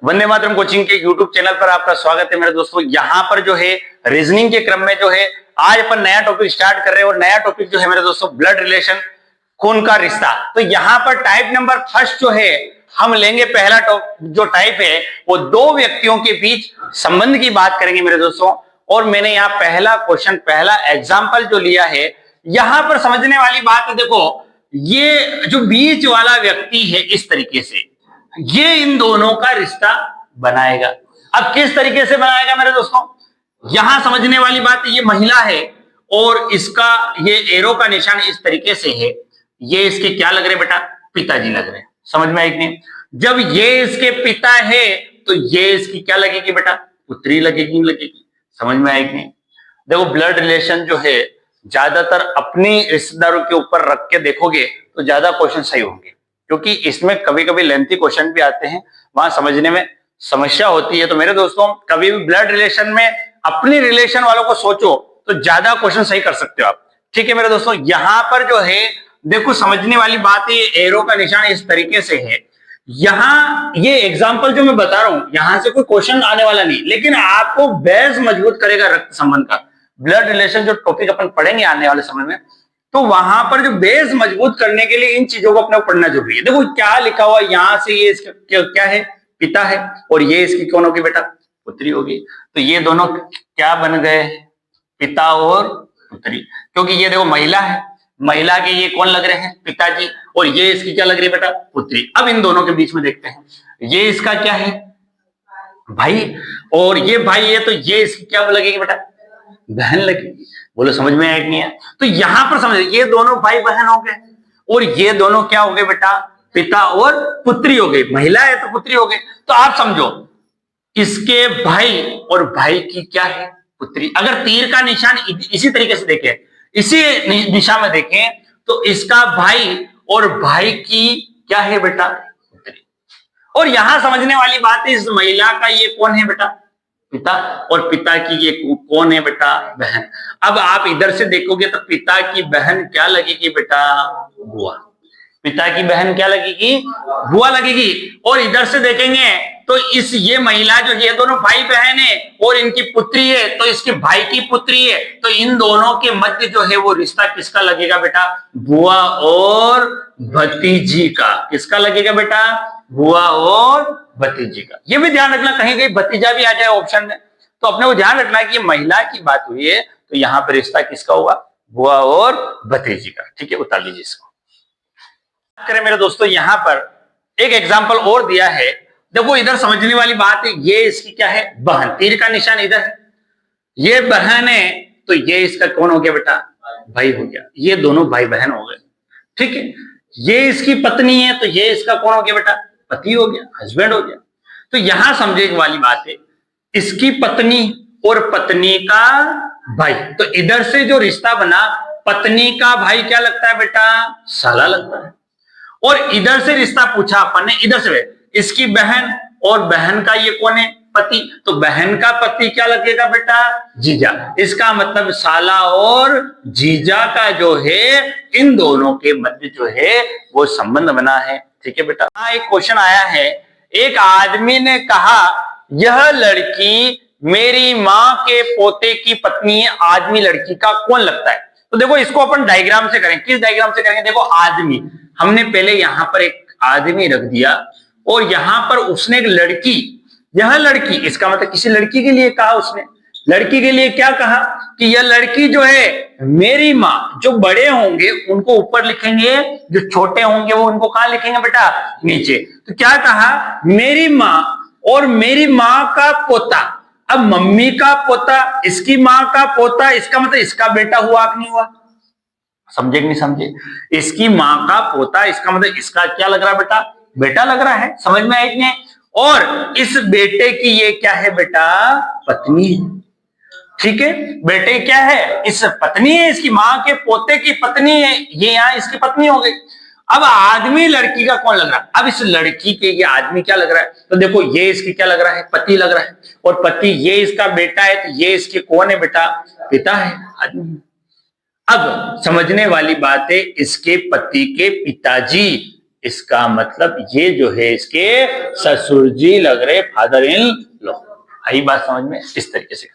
Vande Mataram coaching के YouTube channel पर आपका स्वागत है मेरे दोस्तों। यहाँ पर जो है रीजनिंग के क्रम में जो है आज अपन नया टॉपिक स्टार्ट कर रहे हैं और नया टॉपिक जो है मेरे दोस्तों ब्लड रिलेशन, खून का रिश्ता। तो यहाँ पर टाइप नंबर फर्स्ट जो है हम लेंगे। पहला जो टाइप है वो दो व्यक्तियों के बीच संबंध की बात करेंगे मेरे दोस्तों। और मैंने यहाँ पहला क्वेश्चन, पहला एग्जाम्पल जो लिया है, यहाँ पर समझने वाली बात है। देखो, ये जो बीच वाला व्यक्ति है इस तरीके से ये इन दोनों का रिश्ता बनाएगा। अब किस तरीके से बनाएगा मेरे दोस्तों, यहां समझने वाली बात, ये महिला है और इसका ये एरो का निशान इस तरीके से है। ये इसके क्या लग रहे बेटा, पिताजी लग रहे हैं। समझ में आई कि नहीं? जब ये इसके पिता है तो ये इसकी क्या लगेगी बेटा, पुत्री लगेगी। समझ में आई कि नहीं? देखो, ब्लड रिलेशन जो है ज्यादातर अपनी रिश्तेदारों के ऊपर रख के देखोगे तो ज्यादा क्वेश्चन सही होंगे, क्योंकि इसमें कभी कभी लेंथी क्वेश्चन भी आते हैं, वहां समझने में समस्या होती है। तो मेरे दोस्तों, कभी भी ब्लड रिलेशन में अपनी रिलेशन वालों को सोचो तो ज्यादा क्वेश्चन सही कर सकते हो आप। ठीक है मेरे दोस्तों, यहां पर जो है देखो समझने वाली बात है, एरो का निशान इस तरीके से है। यहां ये एग्जाम्पल जो मैं बता रहा हूं, यहां से कोई क्वेश्चन आने वाला नहीं, लेकिन आपको बेस मजबूत करेगा रक्त संबंध का। ब्लड रिलेशन जो टॉपिक अपन पढ़ेंगे आने वाले समय में, तो वहां पर जो बेस मजबूत करने के लिए इन चीजों को अपने को पढ़ना जरूरी है। देखो क्या लिखा हुआ, यहां से ये इसका क्या है, पिता है, और ये इसकी कौन होगी बेटा, पुत्री होगी। तो ये दोनों क्या बन गए, पिता और पुत्री। क्योंकि ये देखो महिला है, महिला के ये कौन लग रहे हैं, पिताजी, और ये इसकी क्या लग रही है बेटा, पुत्री। अब इन दोनों के बीच में देखते हैं, ये इसका क्या है, भाई, और ये भाई है, तो ये इसकी क्या लगेगी बेटा, बहन लगेगी। बोलो समझ में आया कि नहीं है? तो यहां पर समझ, ये दोनों भाई बहन हो गए और ये दोनों क्या हो गए बेटा, पिता और पुत्री हो गई। महिला है तो पुत्री हो गई। तो आप समझो, इसके भाई और भाई की क्या है, पुत्री। अगर तीर का निशान इसी तरीके से देखें, इसी दिशा में देखें, तो इसका भाई और भाई की क्या है बेटा, पुत्री। और यहां समझने वाली बात है, इस महिला का ये कौन है बेटा, पिता, और पिता की ये कौन है बेटा, बहन। अब आप इधर से देखोगे तो पिता की बहन क्या लगेगी बेटा, बुआ। पिता की बहन क्या लगेगी, बुआ लगेगी। और इधर से देखेंगे तो ये महिला जो, ये दोनों भाई बहन है और इनकी पुत्री है, तो इसके भाई की पुत्री है। तो इन दोनों के मध्य जो है वो रिश्ता किसका लगेगा बेटा, बुआ और भतीजी का। किसका लगेगा बेटा, बुआ और भतीजी का। ये भी ध्यान रखना, कहीं कहीं भतीजा भी आ जाए ऑप्शन में, तो अपने को ध्यान रखना कि महिला की बात हुई है तो यहां पर रिश्ता किसका होगा, बुआ और भतीजी का। ठीक है, उतार लीजिए इसको। करें मेरे दोस्तों, यहां पर एक एग्जाम्पल और दिया है। देखो, इधर समझने वाली बात है, ये इसकी क्या है, बहन। तीर का निशान इधर है, ये बहन है, तो ये इसका कौन हो गया बेटा, भाई हो गया। ये दोनों भाई बहन हो गए। ठीक है, ये इसकी पत्नी है, तो ये इसका कौन हो गया बेटा, पति हो गया, हस्बैंड हो गया। तो यहां समझने वाली बात है, इसकी पत्नी और पत्नी का भाई। तो इधर से जो रिश्ता बना, पत्नी का भाई क्या लगता है बेटा, साला लगता है। और इधर से रिश्ता पूछा अपन ने, इधर से इसकी बहन और बहन का ये कौन है, पति। तो बहन का पति क्या लगेगा बेटा, जीजा। इसका मतलब साला और जीजा का जो है, इन दोनों के मध्य जो है वो संबंध बना है। ठीक है बेटा। हाँ, एक क्वेश्चन आया है, एक आदमी ने कहा यह लड़की मेरी माँ के पोते की पत्नी है। आदमी लड़की का कौन लगता है? तो देखो, इसको अपन डायग्राम से करें। किस डायग्राम से करेंगे? देखो, आदमी, हमने पहले यहां पर एक आदमी रख दिया और यहां पर उसने एक लड़की, यह लड़की, इसका मतलब किसी लड़की के लिए कहा उसने। लड़की के लिए क्या कहा कि यह लड़की जो है मेरी माँ। जो बड़े होंगे उनको ऊपर लिखेंगे, जो छोटे होंगे वो उनको कहां लिखेंगे बेटा, नीचे। तो क्या कहा, मेरी माँ और मेरी माँ का पोता। अब मम्मी का पोता, इसकी माँ का पोता, इसका मतलब इसका बेटा हुआ कि नहीं हुआ? समझे कि नहीं समझे? इसकी माँ का पोता, इसका मतलब इसका क्या लग रहा है बेटा, बेटा लग रहा है। समझ में आई कि नहीं? और इस बेटे की ये क्या है बेटा, पत्नी है। ठीक है, बेटे क्या है, इस पत्नी है, इसकी माँ के पोते की पत्नी है, ये यहाँ इसकी पत्नी हो गई। अब आदमी लड़की का कौन लग रहा है? अब इस लड़की के ये आदमी क्या लग रहा है? तो देखो, ये इसकी क्या लग रहा है, पति लग रहा है। और पति ये इसका बेटा है, तो ये इसके कौन है बेटा, पिता है, आदमी। अब समझने वाली बात है, इसके पति के पिताजी इसका मतलब ये जो है इसके ससुर जी लग रहे, फादर इन लॉ। आई बात समझ में? इस तरीके से।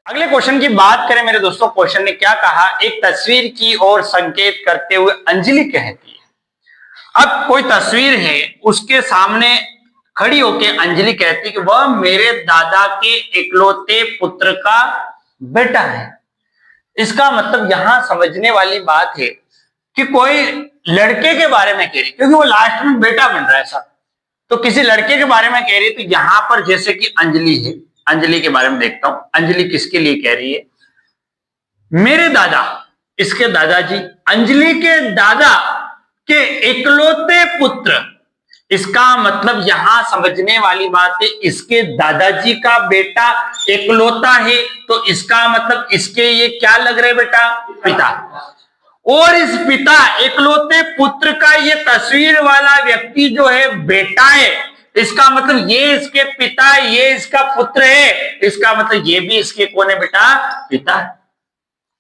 अगले क्वेश्चन की बात करें मेरे दोस्तों, क्वेश्चन ने क्या कहा, एक तस्वीर की ओर संकेत करते हुए अंजलि कहती है। अब कोई तस्वीर है, उसके सामने खड़ी होकर अंजलि कहती कि वह मेरे दादा के इकलौते पुत्र का बेटा है। इसका मतलब यहां समझने वाली बात है कि कोई लड़के के बारे में कह रही, क्योंकि वो लास्ट में बेटा बन रहा है साहब, तो किसी लड़के के बारे में कह रही। तो यहां पर जैसे कि अंजलि है, अंजलि के बारे में देखता हूं, अंजलि किसके लिए कह रही है, मेरे दादा, इसके दादाजी, अंजलि के दादा के इकलौते पुत्र। इसका मतलब यहां समझने वाली बात है, इसके दादाजी का बेटा इकलौता है, तो इसका मतलब इसके ये क्या लग रहे बेटा, पिता। और इस पिता इकलौते पुत्र का ये तस्वीर वाला व्यक्ति जो है बेटा है, इसका मतलब ये इसके पिता, ये इसका पुत्र है, इसका मतलब ये भी इसके कौन है बेटा, पिता है,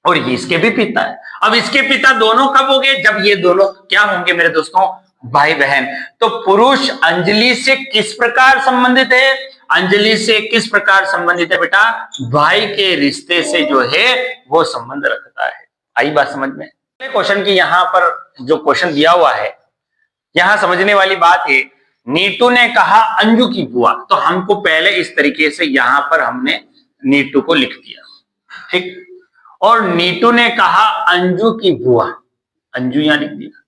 और ये इसके भी पिता है। अब इसके पिता दोनों कब हो गए, जब ये दोनों क्या होंगे मेरे दोस्तों, भाई बहन। तो पुरुष अंजलि से किस प्रकार संबंधित है, अंजलि से किस प्रकार संबंधित है बेटा, भाई के रिश्ते से जो है वो संबंध रखता है। आई बात समझ में? क्वेश्चन की यहां पर जो क्वेश्चन दिया हुआ है, यहां समझने वाली बात है, नीतू ने कहा अंजू की बुआ, तो हमको पहले इस तरीके से यहां पर हमने नीतू को लिख दिया, ठीक। और नीतू ने कहा अंजू की बुआ, अंजू यहां लिख दिया।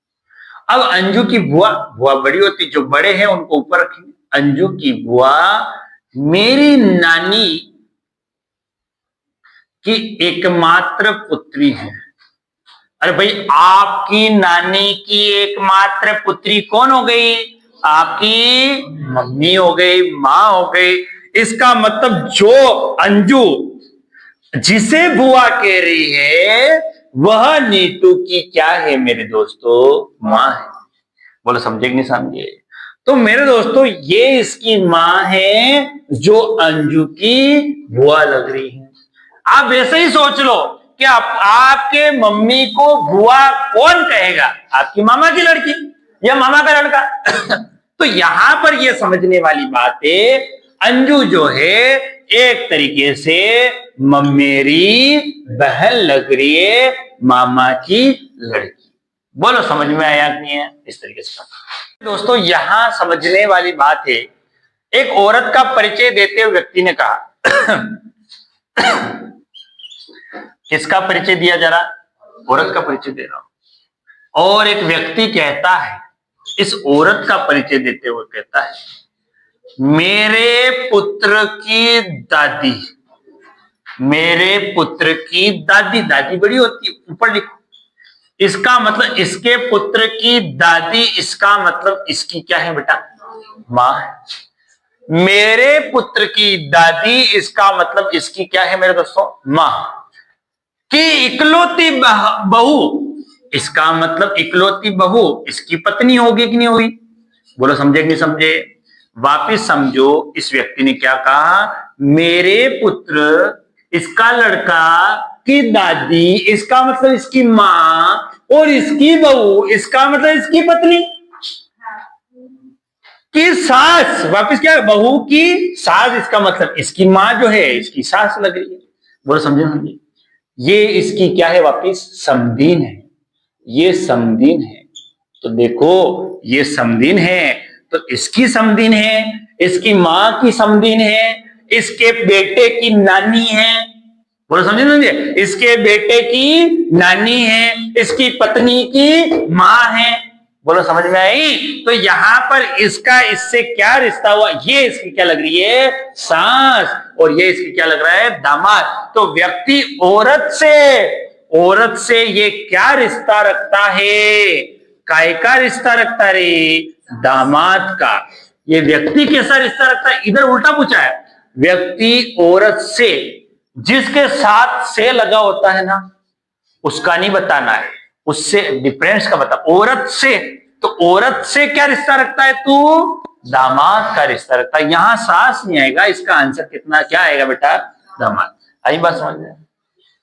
अब अंजू की बुआ, बुआ बड़ी होती, जो बड़े हैं उनको ऊपर रखेंगे। अंजू की बुआ मेरी नानी की एकमात्र पुत्री है। अरे भाई, आपकी नानी की एकमात्र पुत्री कौन हो गई, आपकी मम्मी हो गई, मां हो गई। इसका मतलब जो अंजू जिसे बुआ कह रही है वह नीतू की क्या है मेरे दोस्तों, मां है। बोलो समझे कि नहीं समझे? तो मेरे दोस्तों ये इसकी मां है जो अंजू की बुआ लग रही है। आप वैसे ही सोच लो कि आपके मम्मी को बुआ कौन कहेगा, आपकी मामा की लड़की या मामा का लड़का। तो यहां पर यह समझने वाली बात है, अंजू जो है एक तरीके से मेरी बहन लग रही है, मामा की लड़की। बोलो समझ में आया कि नहीं है? इस तरीके से दोस्तों यहां समझने वाली बात है, एक औरत का परिचय देते हुए व्यक्ति ने कहा किसका परिचय दिया जा रहा, औरत का परिचय दे रहा हूं। और एक व्यक्ति कहता है, इस औरत का परिचय देते हुए कहता है, मेरे पुत्र की दादी, मेरे पुत्र की दादी, दादी बड़ी होती है, ऊपर लिखो। इसका मतलब इसके पुत्र की दादी, इसका मतलब इसकी क्या है बेटा, मां है। मेरे पुत्र की दादी, इसका मतलब इसकी क्या है मेरे दोस्तों, मां की इकलौती बहू, इसका मतलब इकलौती बहू इसकी पत्नी होगी कि नहीं होगी। बोलो समझे कि नहीं समझे? वापिस समझो, इस व्यक्ति ने क्या कहा, मेरे पुत्र, इसका लड़का की दादी, इसका मतलब इसकी मां, और इसकी बहू, इसका मतलब इसकी पत्नी की सास। वापिस क्या है, बहू की सास, इसका मतलब इसकी मां जो है इसकी सास लग रही है। बोलो समझे समझे? ये इसकी क्या है, वापिस समधीन है, ये समधीन है। तो देखो ये समधीन है, तो इसकी समधीन है, इसकी मां की समधीन है, इसके बेटे की नानी है। बोलो समझे समझे? इसके बेटे की नानी है, इसकी पत्नी की मां है। बोलो समझ में आई? तो यहां पर इसका इससे क्या रिश्ता हुआ, ये इसकी क्या लग रही है, सास, और ये इसकी क्या लग रहा है, दामाद। तो व्यक्ति औरत से ये क्या रिश्ता रखता है, काय का रिश्ता रखता रे, दामाद का। ये व्यक्ति कैसा रिश्ता रखता है, इधर उल्टा पूछा है, व्यक्ति औरत से, जिसके साथ से लगा होता है ना, उसका नहीं बताना है, उससे डिफरेंस का बता। औरत से, तो औरत से क्या रिश्ता रखता है तू, दामाद का रिश्ता रखता है। यहां सास नहीं आएगा, इसका आंसर कितना क्या आएगा बेटा, दामाद। आई बात समझ में?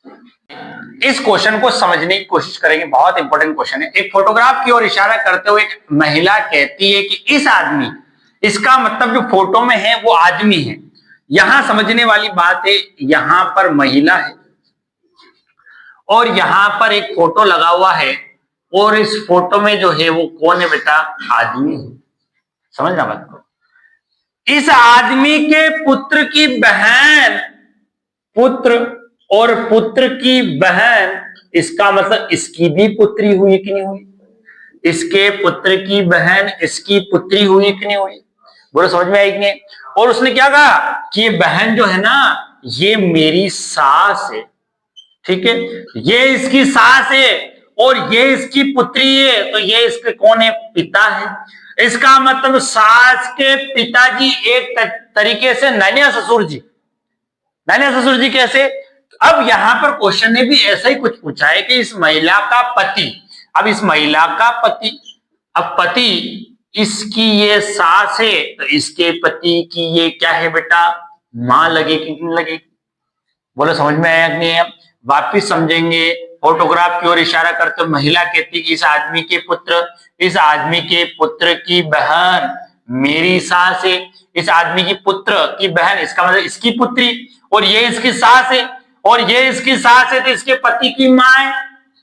इस क्वेश्चन को समझने की कोशिश करेंगे, बहुत इंपॉर्टेंट क्वेश्चन है। एक फोटोग्राफ की ओर इशारा करते हुए एक महिला कहती है कि इस आदमी, इसका मतलब जो फोटो में है वो आदमी है। यहां समझने वाली बात है, यहां पर महिला है और यहां पर एक फोटो लगा हुआ है और इस फोटो में जो है वो कौन है बेटा? आदमी है। समझना बात को। इस आदमी के पुत्र की बहन, पुत्र और पुत्र की बहन, इसका मतलब इसकी भी पुत्री हुई कि नहीं हुई? इसके पुत्र की बहन इसकी पुत्री हुई कि नहीं हुई? बोलो समझ में आई कि नहीं? और उसने क्या कहा कि ये बहन जो है ना, ये मेरी सास है, ठीक है, ये इसकी सास है और ये इसकी पुत्री है, तो ये इसके कौन है? पिता है। इसका मतलब सास के पिताजी एक तरीके से नानिया ससुर जी। नानिया ससुर जी कैसे? अब यहां पर क्वेश्चन ने भी ऐसा ही कुछ पूछा है कि इस महिला का पति, अब इस महिला का पति, अब पति इसकी ये सास है, तो इसके पति की ये क्या है बेटा? मां लगेगी कि नहीं लगेगी? बोलो समझ में आया कि नहीं? वापिस समझेंगे। फोटोग्राफ की ओर इशारा करते महिला कहती कि इस आदमी के पुत्र, इस आदमी के पुत्र की बहन मेरी सास है। इस आदमी की पुत्र की बहन, इसका मतलब इसकी पुत्री, और ये इसकी सास है, और ये इसकी सास है तो इसके पति की मां है।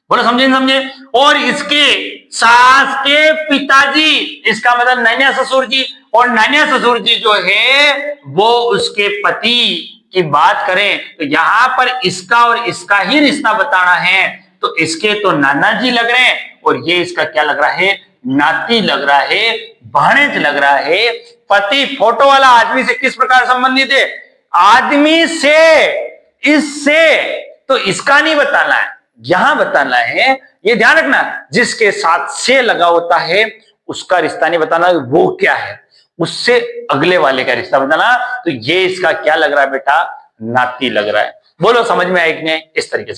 बोलो समझे नहीं समझे? और इसके सास के पिताजी, इसका मतलब नैया ससुर जी, और नैया ससुर जी जो है वो उसके पति की बात करें तो यहां पर इसका और इसका ही रिश्ता बताना है, तो इसके तो नाना जी लग रहे हैं और ये इसका क्या लग रहा है? नाती लग रहा है, भाणेज लग रहा है। पति फोटो वाला आदमी से किस प्रकार संबंधित है? आदमी से, इससे, तो इसका नहीं बताना है, यहां बताना है। ये ध्यान रखना, जिसके साथ से लगा होता है उसका रिश्ता नहीं बताना, वो क्या है, उससे अगले वाले का रिश्ता बताना। तो ये इसका क्या लग रहा है बेटा? नाती लग रहा है। बोलो समझ में आए कि नहीं? इस तरीके से